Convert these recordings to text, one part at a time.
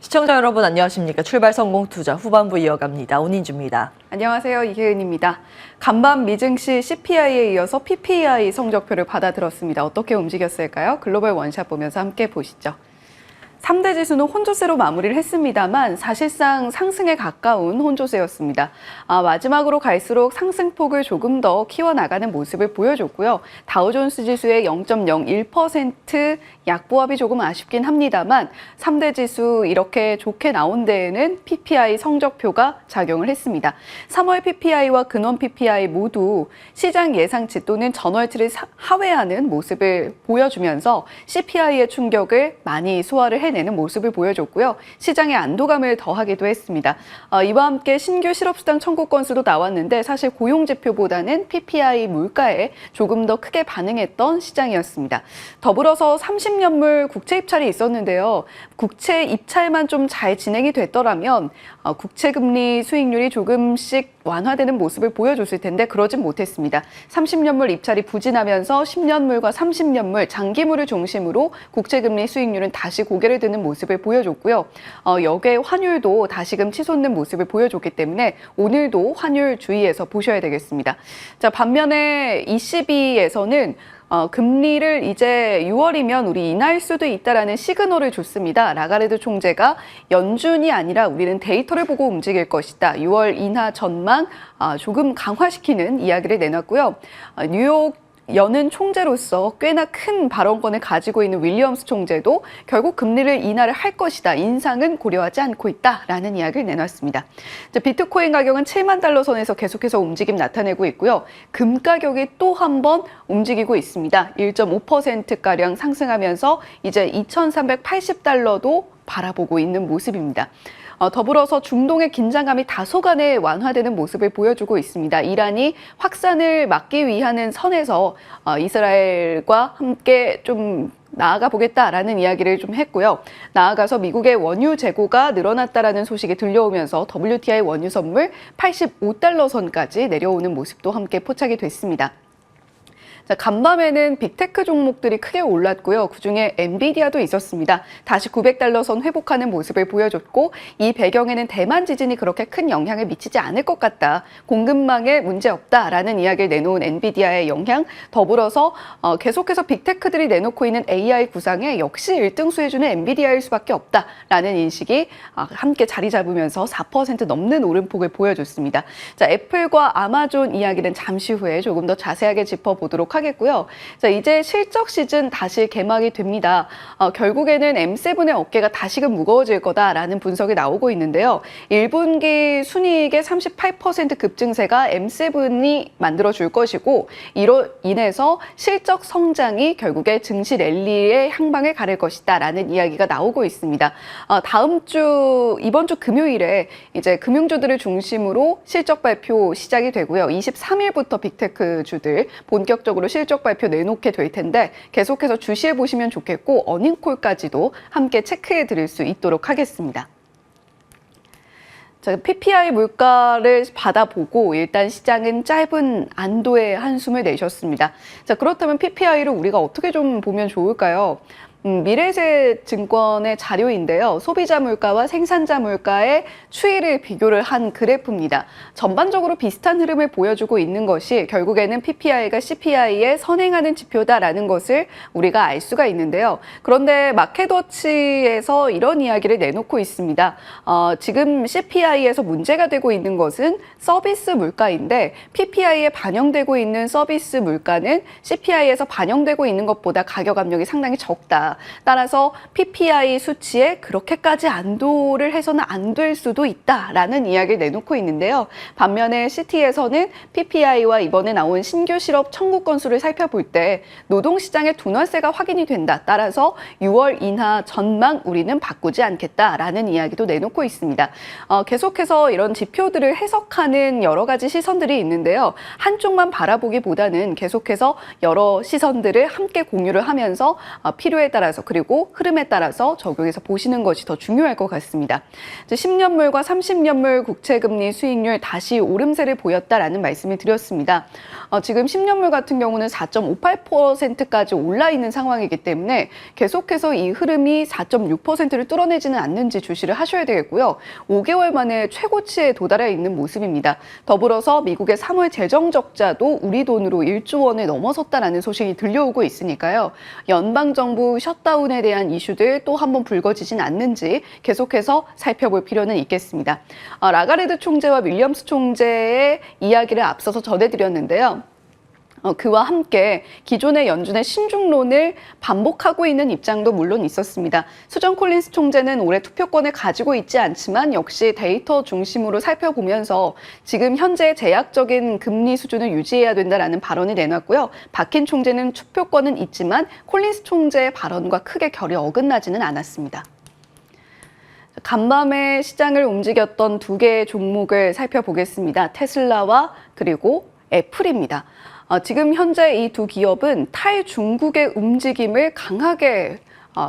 시청자 여러분 안녕하십니까. 출발 성공 투자 후반부 이어갑니다. 온인주입니다. 안녕하세요. 이혜은입니다. 간밤 미증시 CPI에 이어서 PPI 성적표를 받아들었습니다. 어떻게 움직였을까요? 글로벌 원샷 보면서 함께 보시죠. 3대 지수는 혼조세로 마무리를 했습니다만 사실상 상승에 가까운 혼조세였습니다. 마지막으로 갈수록 상승폭을 조금 더 키워나가는 모습을 보여줬고요. 다우존스 지수의 0.01% 약보합이 조금 아쉽긴 합니다만 3대 지수 이렇게 좋게 나온 데에는 PPI 성적표가 작용을 했습니다. 3월 PPI와 근원 PPI 모두 시장 예상치 또는 전월치를 하회하는 모습을 보여주면서 CPI의 충격을 많이 소화를 해내는 모습을 보여줬고요. 시장의 안도감을 더하기도 했습니다. 이와 함께 신규 실업수당 청구 건수도 나왔는데 사실 고용지표보다는 PPI 물가에 조금 더 크게 반응했던 시장이었습니다. 더불어서 30년물 국채 입찰이 있었는데요. 국채 입찰만 좀 잘 진행이 됐더라면 국채금리 수익률이 조금씩 완화되는 모습을 보여줬을 텐데 그러진 못했습니다. 30년물 입찰이 부진하면서 10년물과 30년물, 장기물을 중심으로 국채금리 수익률은 다시 고개를 드는 모습을 보여줬고요. 역의 환율도 다시금 치솟는 모습을 보여줬기 때문에 오늘도 환율 주의해서 보셔야 되겠습니다. 자, 반면에 ECB에서는 금리를 이제 6월이면 우리 인하할 수도 있다라는 시그널을 줬습니다. 라가르드 총재가 연준이 아니라 우리는 데이터를 보고 움직일 것이다. 6월 인하 전망 조금 강화시키는 이야기를 내놨고요. 뉴욕 여는 총재로서 꽤나 큰 발언권을 가지고 있는 윌리엄스 총재도 결국 금리를 인하를 할 것이다. 인상은 고려하지 않고 있다라는 이야기를 내놨습니다. 비트코인 가격은 7만 달러 선에서 계속해서 움직임 나타내고 있고요. 금 가격이 또 한 번 움직이고 있습니다. 1.5%가량 상승하면서 이제 2,380달러도 바라보고 있는 모습입니다. 더불어서 중동의 긴장감이 다소간에 완화되는 모습을 보여주고 있습니다. 이란이 확산을 막기 위한 선에서 이스라엘과 함께 좀 나아가 보겠다라는 이야기를 좀 했고요. 나아가서 미국의 원유 재고가 늘어났다라는 소식이 들려오면서 WTI 원유 선물 85달러 선까지 내려오는 모습도 함께 포착이 됐습니다. 자, 간밤에는 빅테크 종목들이 크게 올랐고요. 그중에 엔비디아도 있었습니다. 다시 900달러 선 회복하는 모습을 보여줬고 이 배경에는 대만 지진이 그렇게 큰 영향을 미치지 않을 것 같다. 공급망에 문제 없다라는 이야기를 내놓은 엔비디아의 영향, 더불어서 계속해서 빅테크들이 내놓고 있는 AI 구상에 역시 1등수 해주는 엔비디아일 수밖에 없다라는 인식이 함께 자리 잡으면서 4% 넘는 오름폭을 보여줬습니다. 자, 애플과 아마존 이야기는 잠시 후에 조금 더 자세하게 짚어보도록 하겠고요. 자, 이제 실적 시즌 다시 개막이 됩니다. 결국에는 M7의 어깨가 다시금 무거워질 거다라는 분석이 나오고 있는데요. 1분기 순이익의 38% 급증세가 M7이 만들어줄 것이고 이로 인해서 실적 성장이 결국에 증시 랠리의 향방을 가를 것이다라는 이야기가 나오고 있습니다. 이번 주 금요일에 이제 금융주들을 중심으로 실적 발표 시작이 되고요. 23일부터 빅테크주들 본격적으로 실적 발표 내놓게 될 텐데 계속해서 주시해 보시면 좋겠고 어닝콜까지도 함께 체크해 드릴 수 있도록 하겠습니다. 자, PPI 물가를 받아보고 일단 시장은 짧은 안도의 한숨을 내셨습니다. 자, 그렇다면 PPI를 우리가 어떻게 좀 보면 좋을까요? 미래에셋증권의 자료인데요. 소비자 물가와 생산자 물가의 추이를 비교를 한 그래프입니다. 전반적으로 비슷한 흐름을 보여주고 있는 것이 결국에는 PPI가 CPI에 선행하는 지표다라는 것을 우리가 알 수가 있는데요. 그런데 마켓워치에서 이런 이야기를 내놓고 있습니다. 지금 CPI에서 문제가 되고 있는 것은 서비스 물가인데 PPI에 반영되고 있는 서비스 물가는 CPI에서 반영되고 있는 것보다 가격 압력이 상당히 적다. 따라서 PPI 수치에 그렇게까지 안도를 해서는 안 될 수도 있다라는 이야기를 내놓고 있는데요. 반면에 CT에서는 PPI와 이번에 나온 신규 실업 청구 건수를 살펴볼 때 노동시장의 둔화세가 확인이 된다. 따라서 6월 인하 전망 우리는 바꾸지 않겠다라는 이야기도 내놓고 있습니다. 계속해서 이런 지표들을 해석하는 여러 가지 시선들이 있는데요. 한쪽만 바라보기보다는 계속해서 여러 시선들을 함께 공유를 하면서 필요에 따라 따라서 그리고 흐름에 따라서 적용해서 보시는 것이 더 중요할 것 같습니다. 10년물과 30년물 국채금리 수익률 다시 오름세를 보였다라는 말씀을 드렸습니다. 지금 10년물 같은 경우는 4.58%까지 올라 있는 상황이기 때문에 계속해서 이 흐름이 4.6%를 뚫어내지는 않는지 주시를 하셔야 되겠고요. 5개월 만에 최고치에 도달해 있는 모습입니다. 더불어서 미국의 3월 재정 적자도 우리 돈으로 1조 원을 넘어섰다라는 소식이 들려오고 있으니까요. 연방정부 셧다운에 대한 이슈들 또 한번 불거지진 않는지 계속해서 살펴볼 필요는 있겠습니다. 라가르드 총재와 윌리엄스 총재의 이야기를 앞서서 전해드렸는데요. 그와 함께 기존의 연준의 신중론을 반복하고 있는 입장도 물론 있었습니다. 수전 콜린스 총재는 올해 투표권을 가지고 있지 않지만 역시 데이터 중심으로 살펴보면서 지금 현재 제약적인 금리 수준을 유지해야 된다라는 발언을 내놨고요. 박힌 총재는 투표권은 있지만 콜린스 총재의 발언과 크게 결이 어긋나지는 않았습니다. 간밤에 시장을 움직였던 두 개의 종목을 살펴보겠습니다. 테슬라와 그리고 애플입니다. 지금 현재 이 두 기업은 탈중국의 움직임을 강하게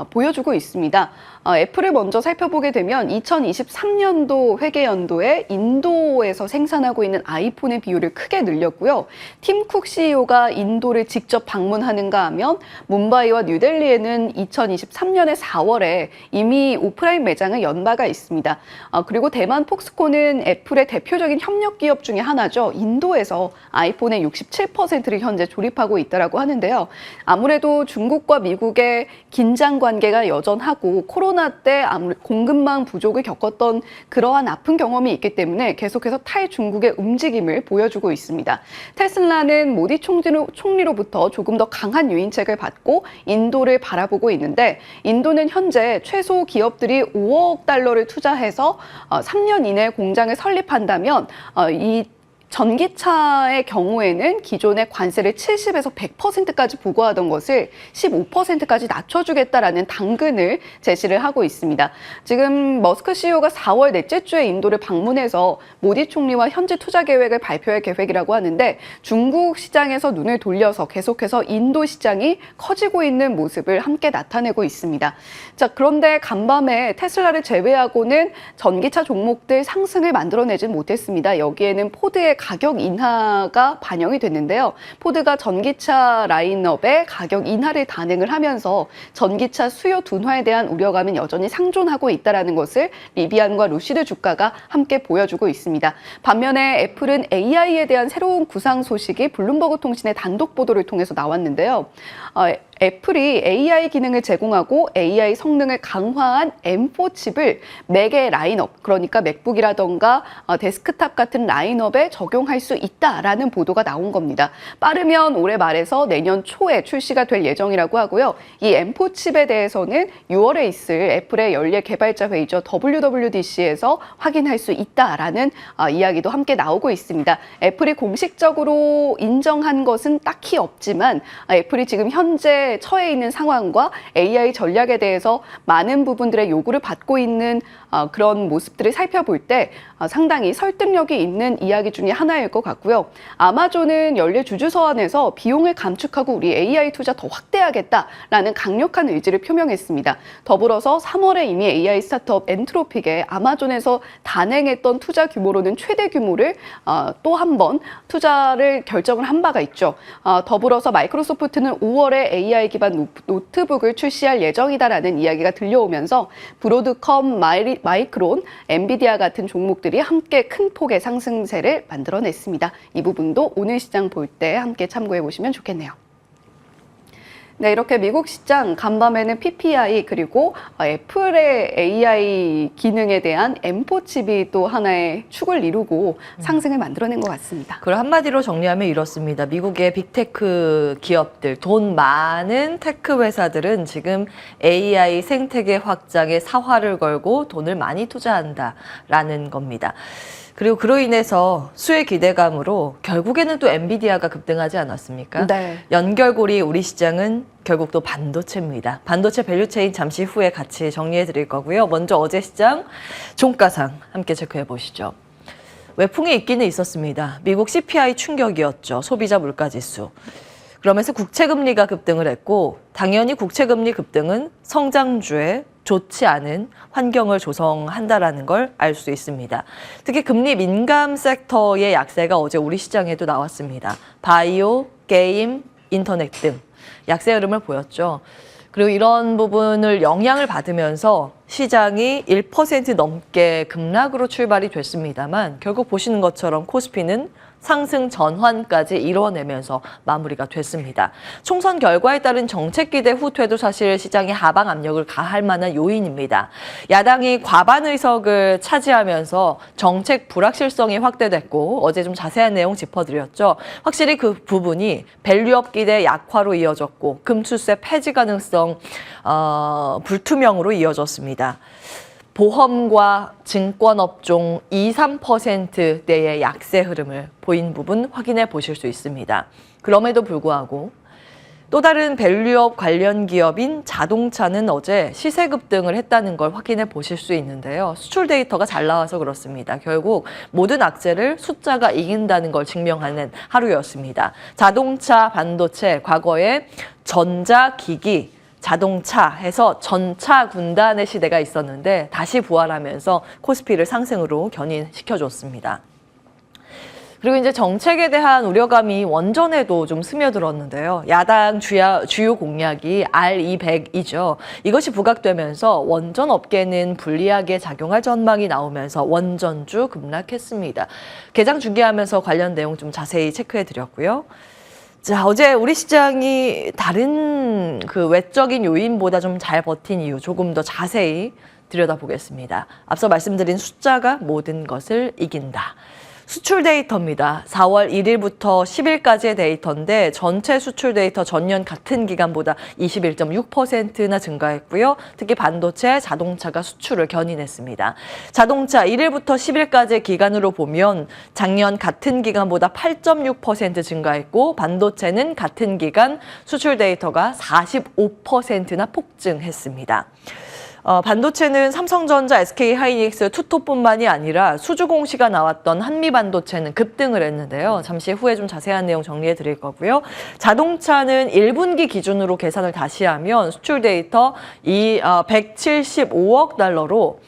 보여주고 있습니다. 애플을 먼저 살펴보게 되면 2023년도 회계연도에 인도에서 생산하고 있는 아이폰의 비율을 크게 늘렸고요. 팀 쿡 CEO가 인도를 직접 방문하는가 하면 뭄바이와 뉴델리에는 2023년의 4월에 이미 오프라인 매장을 연 바가 있습니다. 그리고 대만 폭스콘은 애플의 대표적인 협력 기업 중에 하나죠. 인도에서 아이폰의 67%를 현재 조립하고 있다고 하는데요. 아무래도 중국과 미국의 긴장 관계가 여전하고 코로나 때 공급망 부족을 겪었던 그러한 아픈 경험이 있기 때문에 계속해서 탈중국의 움직임을 보여주고 있습니다. 테슬라는 모디 총리로부터 조금 더 강한 유인책을 받고 인도를 바라보고 있는데 인도는 현재 최소 기업들이 5억 달러를 투자해서 3년 이내에 공장을 설립한다면 이 전기차의 경우에는 기존의 관세를 70에서 100%까지 부과하던 것을 15%까지 낮춰주겠다라는 당근을 제시를 하고 있습니다. 지금 머스크 CEO가 4월 넷째 주에 인도를 방문해서 모디 총리와 현지 투자 계획을 발표할 계획이라고 하는데 중국 시장에서 눈을 돌려서 계속해서 인도 시장이 커지고 있는 모습을 함께 나타내고 있습니다. 자, 그런데 간밤에 테슬라를 제외하고는 전기차 종목들 상승을 만들어내진 못했습니다. 여기에는 포드의 가격 인하가 반영이 됐는데요. 포드가 전기차 라인업에 가격 인하를 단행을 하면서 전기차 수요 둔화에 대한 우려감은 여전히 상존하고 있다는 것을 리비안과 루시드 주가가 함께 보여주고 있습니다. 반면에 애플은 AI에 대한 새로운 구상 소식이 블룸버그 통신의 단독 보도를 통해서 나왔는데요. 애플이 AI 기능을 제공하고 AI 성능을 강화한 M4 칩을 맥의 라인업, 그러니까 맥북이라던가 데스크탑 같은 라인업에 적용할 수 있다라는 보도가 나온 겁니다. 빠르면 올해 말에서 내년 초에 출시가 될 예정이라고 하고요. 이 M4 칩에 대해서는 6월에 있을 애플의 연례 개발자 회의죠. WWDC에서 확인할 수 있다라는 이야기도 함께 나오고 있습니다. 애플이 공식적으로 인정한 것은 딱히 없지만 애플이 지금 현재 처해 있는 상황과 AI 전략에 대해서 많은 부분들의 요구를 받고 있는 그런 모습들을 살펴볼 때 상당히 설득력이 있는 이야기 중에 하나일 것 같고요. 아마존은 연례 주주 서한에서 비용을 감축하고 우리 AI 투자 더 확대하겠다라는 강력한 의지를 표명했습니다. 더불어서 3월에 이미 AI 스타트업 엔트로픽에 아마존에서 단행했던 투자 규모로는 최대 규모를 또 한 번 투자를 결정을 한 바가 있죠. 더불어서 마이크로소프트는 5월에 AI 기반 노트북을 출시할 예정이다라는 이야기가 들려오면서 브로드컴, 마이크론, 엔비디아 같은 종목들이 함께 큰 폭의 상승세를 만들어냈습니다. 이 부분도 오늘 시장 볼 때 함께 참고해 보시면 좋겠네요. 네, 이렇게 미국 시장 간밤에는 PPI 그리고 애플의 AI 기능에 대한 M4 칩이 또 하나의 축을 이루고 상승을 만들어낸 것 같습니다. 그걸 한마디로 정리하면 이렇습니다. 미국의 빅테크 기업들, 돈 많은 테크 회사들은 지금 AI 생태계 확장에 사활을 걸고 돈을 많이 투자한다라는 겁니다. 그리고 그로 인해서 수의 기대감으로 결국에는 또 엔비디아가 급등하지 않았습니까? 네. 연결고리 우리 시장은 결국 또 반도체입니다. 반도체 밸류체인 잠시 후에 같이 정리해 드릴 거고요. 먼저 어제 시장 종가상 함께 체크해 보시죠. 외풍이 있기는 있었습니다. 미국 CPI 충격이었죠. 소비자 물가지수. 그러면서 국채금리가 급등을 했고 당연히 국채금리 급등은 성장주에 좋지 않은 환경을 조성한다라는 걸 알 수 있습니다. 특히 금리 민감 섹터의 약세가 어제 우리 시장에도 나왔습니다. 바이오, 게임, 인터넷 등 약세 흐름을 보였죠. 그리고 이런 부분을 영향을 받으면서 시장이 1% 넘게 급락으로 출발이 됐습니다만 결국 보시는 것처럼 코스피는 상승 전환까지 이뤄내면서 마무리가 됐습니다. 총선 결과에 따른 정책 기대 후퇴도 사실 시장의 하방 압력을 가할 만한 요인입니다. 야당이 과반 의석을 차지하면서 정책 불확실성이 확대됐고 어제 좀 자세한 내용 짚어드렸죠. 확실히 그 부분이 밸류업 기대 약화로 이어졌고 금투세 폐지 가능성 불투명으로 이어졌습니다. 보험과 증권업종 2, 3%대의 약세 흐름을 보인 부분 확인해 보실 수 있습니다. 그럼에도 불구하고 또 다른 밸류업 관련 기업인 자동차는 어제 시세 급등을 했다는 걸 확인해 보실 수 있는데요. 수출 데이터가 잘 나와서 그렇습니다. 결국 모든 악재를 숫자가 이긴다는 걸 증명하는 하루였습니다. 자동차, 반도체, 과거에 전자기기, 자동차 해서 전차 군단의 시대가 있었는데 다시 부활하면서 코스피를 상승으로 견인시켜줬습니다. 그리고 이제 정책에 대한 우려감이 원전에도 좀 스며들었는데요. 야당 주요 공약이 R200이죠. 이것이 부각되면서 원전 업계는 불리하게 작용할 전망이 나오면서 원전주 급락했습니다. 개장 중계하면서 관련 내용 좀 자세히 체크해 드렸고요. 자, 어제 우리 시장이 다른 그 외적인 요인보다 좀 잘 버틴 이유 조금 더 자세히 들여다보겠습니다. 앞서 말씀드린 숫자가 모든 것을 이긴다. 수출 데이터입니다. 4월 1일부터 10일까지의 데이터인데 전체 수출 데이터 전년 같은 기간보다 21.6%나 증가했고요. 특히 반도체, 자동차가 수출을 견인했습니다. 자동차 1일부터 10일까지의 기간으로 보면 작년 같은 기간보다 8.6% 증가했고 반도체는 같은 기간 수출 데이터가 45%나 폭증했습니다. 반도체는 삼성전자, SK하이닉스, 투톱뿐만이 아니라 수주 공시가 나왔던 한미반도체는 급등을 했는데요. 잠시 후에 좀 자세한 내용 정리해 드릴 거고요. 자동차는 1분기 기준으로 계산을 다시 하면 수출 데이터 175억 달러로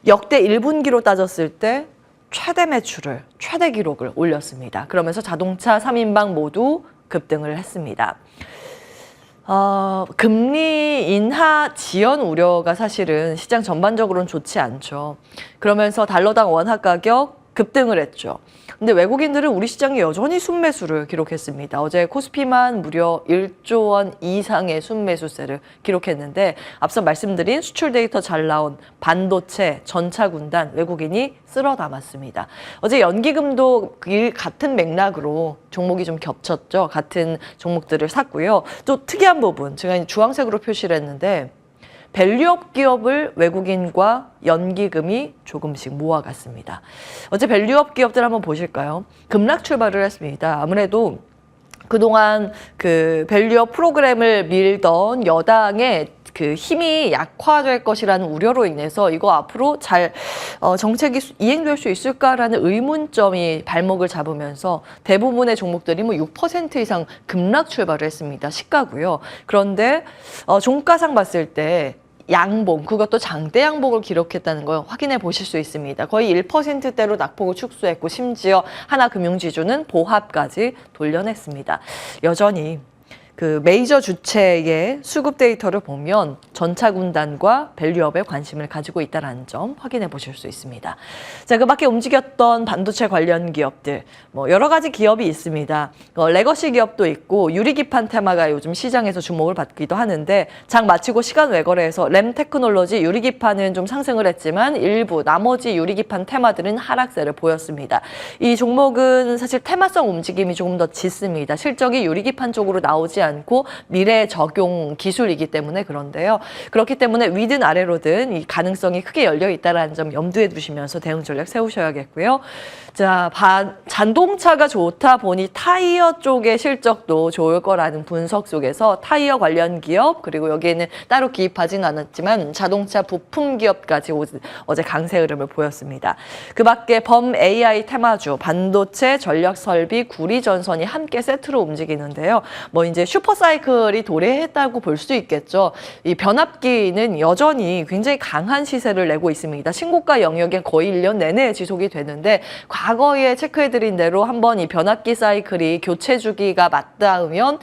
역대 1분기로 따졌을 때 최대 매출을, 최대 기록을 올렸습니다. 그러면서 자동차 3인방 모두 급등을 했습니다. 금리 인하 지연 우려가 사실은 시장 전반적으로는 좋지 않죠. 그러면서 달러당 원화 가격 급등을 했죠. 근데 외국인들은 우리 시장에 여전히 순매수를 기록했습니다. 어제 코스피만 무려 1조 원 이상의 순매수세를 기록했는데 앞서 말씀드린 수출 데이터 잘 나온 반도체, 전차 군단 외국인이 쓸어 담았습니다. 어제 연기금도 같은 맥락으로 종목이 좀 겹쳤죠. 같은 종목들을 샀고요. 또 특이한 부분, 제가 주황색으로 표시를 했는데 밸류업 기업을 외국인과 연기금이 조금씩 모아갔습니다. 어제 밸류업 기업들 한번 보실까요? 급락 출발을 했습니다. 아무래도 그동안 그 밸류업 프로그램을 밀던 여당의 그 힘이 약화될 것이라는 우려로 인해서 이거 앞으로 잘 정책이 이행될 수 있을까라는 의문점이 발목을 잡으면서 대부분의 종목들이 뭐 6% 이상 급락 출발을 했습니다. 시가고요. 그런데 종가상 봤을 때 양봉, 그것도 장대 양봉을 기록했다는 걸 확인해 보실 수 있습니다. 거의 1%대로 낙폭을 축소했고 심지어 하나금융지주는 보합까지 돌려냈습니다. 여전히 그 메이저 주체의 수급 데이터를 보면 전차 군단과 밸류업에 관심을 가지고 있다는 점 확인해 보실 수 있습니다. 자, 그 밖에 움직였던 반도체 관련 기업들, 뭐 여러 가지 기업이 있습니다. 레거시 기업도 있고 유리기판 테마가 요즘 시장에서 주목을 받기도 하는데 장 마치고 시간 외거래에서 램테크놀로지 유리기판은 좀 상승을 했지만 일부 나머지 유리기판 테마들은 하락세를 보였습니다. 이 종목은 사실 테마성 움직임이 조금 더 짙습니다. 실적이 유리기판 쪽으로 나오지 않고 미래 적용 기술이기 때문에 그런데요. 그렇기 때문에 위든 아래로든 이 가능성이 크게 열려 있다는 점 염두에 두시면서 대응 전략 세우셔야겠고요. 자, 자동차가 좋다 보니 타이어 쪽의 실적도 좋을 거라는 분석 속에서 타이어 관련 기업 그리고 여기에는 따로 기입하지는 않았지만 자동차 부품 기업까지 어제 강세 흐름을 보였습니다. 그 밖에 범 AI 테마주, 반도체, 전력 설비, 구리 전선이 함께 세트로 움직이는데요. 뭐 이제 슈퍼사이클이 도래했다고 볼 수 있겠죠. 이 변압기는 여전히 굉장히 강한 시세를 내고 있습니다. 신고가 영역에 거의 1년 내내 지속이 되는데 과거에 체크해드린 대로 한번 이 변압기 사이클이 교체 주기가 맞닿으면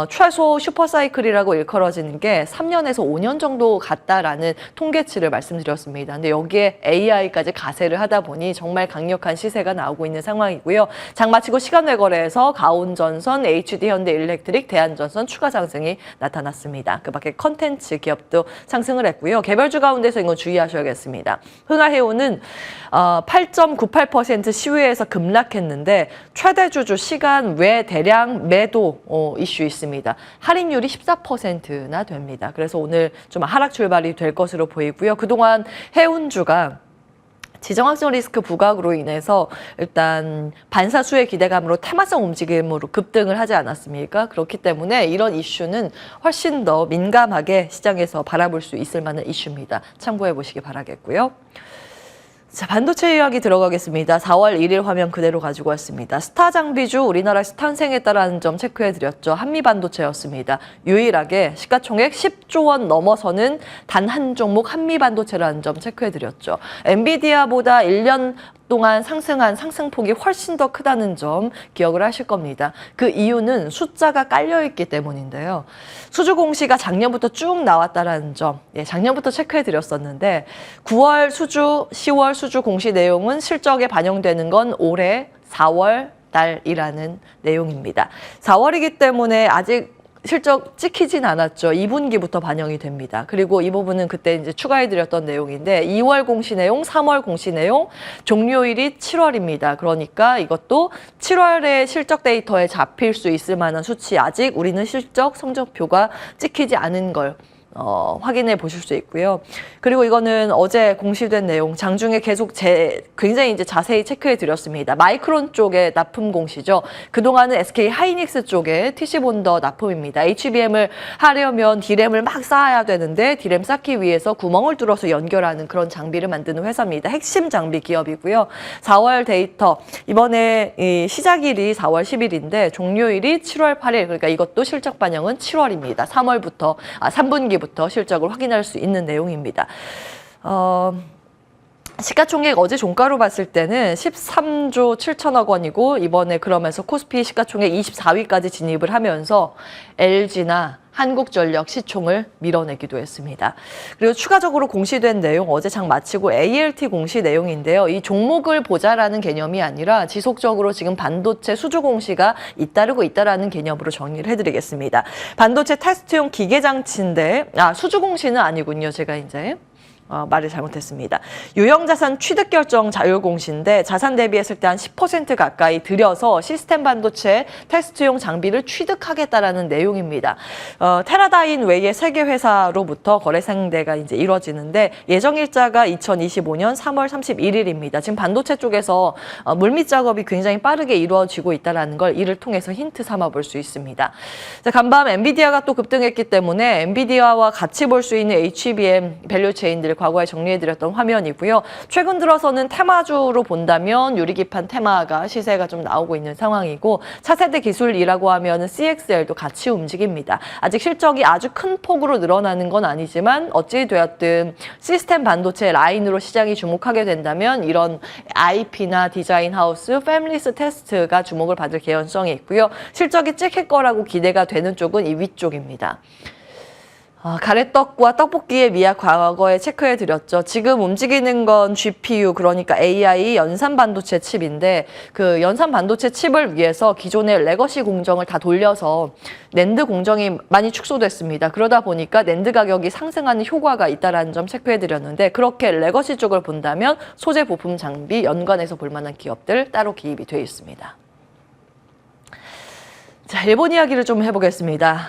최소 슈퍼사이클이라고 일컬어지는 게 3년에서 5년 정도 갔다라는 통계치를 말씀드렸습니다. 근데 여기에 AI까지 가세를 하다 보니 정말 강력한 시세가 나오고 있는 상황이고요. 장 마치고 시간외 거래에서 가온전선, HD현대일렉트릭, 대한전선 추가 상승이 나타났습니다. 그 밖에 컨텐츠 기업도 상승을 했고요. 개별주 가운데서 이건 주의하셔야겠습니다. 흥하해운은 8.98% 시외에서 급락했는데 최대 주주 시간 외 대량 매도 이슈 있습니다. 할인율이 14%나 됩니다. 그래서 오늘 좀 하락 출발이 될 것으로 보이고요. 그동안 해운주가 지정학적 리스크 부각으로 인해서 일단 반사수의 기대감으로 테마성 움직임으로 급등을 하지 않았습니까? 그렇기 때문에 이런 이슈는 훨씬 더 민감하게 시장에서 바라볼 수 있을 만한 이슈입니다. 참고해 보시기 바라겠고요. 자, 반도체 이야기 들어가겠습니다. 4월 1일 화면 그대로 가지고 왔습니다. 스타 장비주 우리나라에서 탄생했다라는 점 체크해드렸죠. 한미반도체였습니다. 유일하게 시가총액 10조 원 넘어서는 단 한 종목 한미반도체라는 점 체크해드렸죠. 엔비디아보다 1년 동안 상승한 상승폭이 훨씬 더 크다는 점 기억을 하실 겁니다. 그 이유는 숫자가 깔려있기 때문인데요. 수주 공시가 작년부터 쭉 나왔다는 점, 작년부터 체크해드렸었는데 9월 수주, 10월 수주 공시 내용은 실적에 반영되는 건 올해 4월 달이라는 내용입니다. 4월이기 때문에 아직 실적 찍히진 않았죠. 2분기부터 반영이 됩니다. 그리고 이 부분은 그때 이제 추가해드렸던 내용인데 2월 공시 내용, 3월 공시 내용, 종료일이 7월입니다. 그러니까 이것도 7월에 실적 데이터에 잡힐 수 있을 만한 수치 아직 우리는 실적 성적표가 찍히지 않은 걸 확인해 보실 수 있고요. 그리고 이거는 어제 공시된 내용, 장중에 계속 굉장히 이제 자세히 체크해 드렸습니다. 마이크론 쪽의 납품 공시죠. 그동안은 SK 하이닉스 쪽에 TC본더 납품입니다. HBM을 하려면 D램을 막 쌓아야 되는데 D램 쌓기 위해서 구멍을 뚫어서 연결하는 그런 장비를 만드는 회사입니다. 핵심 장비 기업이고요. 4월 데이터, 이번에 시작일이 4월 10일인데 종료일이 7월 8일, 그러니까 이것도 실적 반영은 7월입니다. 3분기 부터 실적을 확인할 수 있는 내용입니다. 시가총액 어제 종가로 봤을 때는 13조 7천억 원이고 이번에 그러면서 코스피 시가총액 24위까지 진입을 하면서 LG나 한국전력 시총을 밀어내기도 했습니다. 그리고 추가적으로 공시된 내용 어제 장 마치고 ALT 공시 내용인데요. 이 종목을 보자라는 개념이 아니라 지속적으로 지금 반도체 수주 공시가 잇따르고 있다라는 개념으로 정리를 해드리겠습니다. 반도체 테스트용 기계장치인데 수주 공시는 아니군요. 제가 이제 말을 잘못했습니다. 유형자산 취득 결정 자율 공시인데 자산 대비했을 때 한 10% 가까이 들여서 시스템 반도체 테스트용 장비를 취득하겠다라는 내용입니다. 테라다인 외에 세계 회사로부터 거래 상대가 이제 이루어지는데 예정 일자가 2025년 3월 31일입니다. 지금 반도체 쪽에서 물밑 작업이 굉장히 빠르게 이루어지고 있다라는 걸 이를 통해서 힌트 삼아 볼 수 있습니다. 자, 간밤 엔비디아가 또 급등했기 때문에 엔비디아와 같이 볼 수 있는 HBM 밸류 체인들 과거에 정리해드렸던 화면이고요. 최근 들어서는 테마주로 본다면 유리기판 테마가 시세가 좀 나오고 있는 상황이고 차세대 기술이라고 하면 CXL도 같이 움직입니다. 아직 실적이 아주 큰 폭으로 늘어나는 건 아니지만 어찌 되었든 시스템 반도체 라인으로 시장이 주목하게 된다면 이런 IP나 디자인 하우스, 패밀리스 테스트가 주목을 받을 개연성이 있고요. 실적이 찍힐 거라고 기대가 되는 쪽은 이 위쪽입니다. 가래떡과 떡볶이의 미학 과거에 체크해드렸죠. 지금 움직이는 건 GPU, 그러니까 AI 연산 반도체 칩인데 그 연산 반도체 칩을 위해서 기존의 레거시 공정을 다 돌려서 낸드 공정이 많이 축소됐습니다. 그러다 보니까 낸드 가격이 상승하는 효과가 있다는 점 체크해드렸는데 그렇게 레거시 쪽을 본다면 소재 부품 장비 연관해서 볼 만한 기업들 따로 기입이 되어 있습니다. 자, 일본 이야기를 좀 해보겠습니다.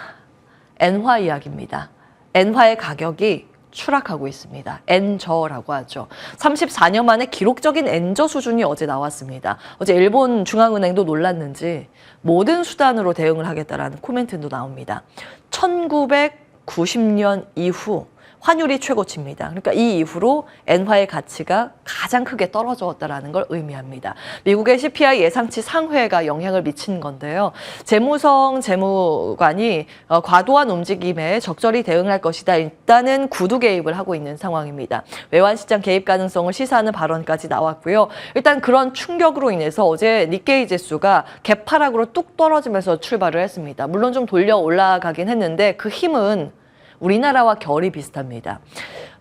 엔화 이야기입니다. 엔화의 가격이 추락하고 있습니다. 엔저라고 하죠. 34년 만에 기록적인 엔저 수준이 어제 나왔습니다. 어제 일본 중앙은행도 놀랐는지 모든 수단으로 대응을 하겠다라는 코멘트도 나옵니다. 1990년 이후 환율이 최고치입니다. 그러니까 이 이후로 엔화의 가치가 가장 크게 떨어졌다는 걸 의미합니다. 미국의 CPI 예상치 상회가 영향을 미친 건데요. 재무성 재무관이 과도한 움직임에 적절히 대응할 것이다. 일단은 구두 개입을 하고 있는 상황입니다. 외환시장 개입 가능성을 시사하는 발언까지 나왔고요. 일단 그런 충격으로 인해서 어제 니케이 지수가 개파락으로 뚝 떨어지면서 출발을 했습니다. 물론 좀 돌려 올라가긴 했는데 그 힘은 우리나라와 결이 비슷합니다.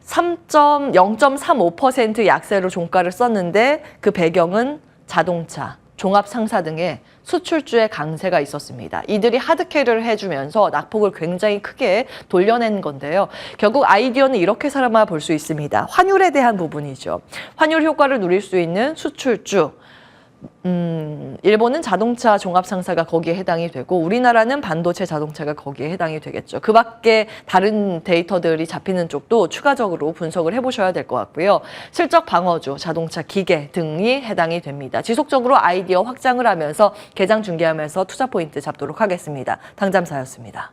0.35% 약세로 종가를 썼는데 그 배경은 자동차, 종합상사 등의 수출주의 강세가 있었습니다. 이들이 하드캐리를 해주면서 낙폭을 굉장히 크게 돌려낸 건데요. 결국 아이디어는 이렇게 삼아 볼 수 있습니다. 환율에 대한 부분이죠. 환율 효과를 누릴 수 있는 수출주. 일본은 자동차 종합상사가 거기에 해당이 되고 우리나라는 반도체 자동차가 거기에 해당이 되겠죠. 그 밖에 다른 데이터들이 잡히는 쪽도 추가적으로 분석을 해보셔야 될 것 같고요. 실적 방어주, 자동차, 기계 등이 해당이 됩니다. 지속적으로 아이디어 확장을 하면서 개장 중개하면서 투자 포인트 잡도록 하겠습니다. 당잠사였습니다.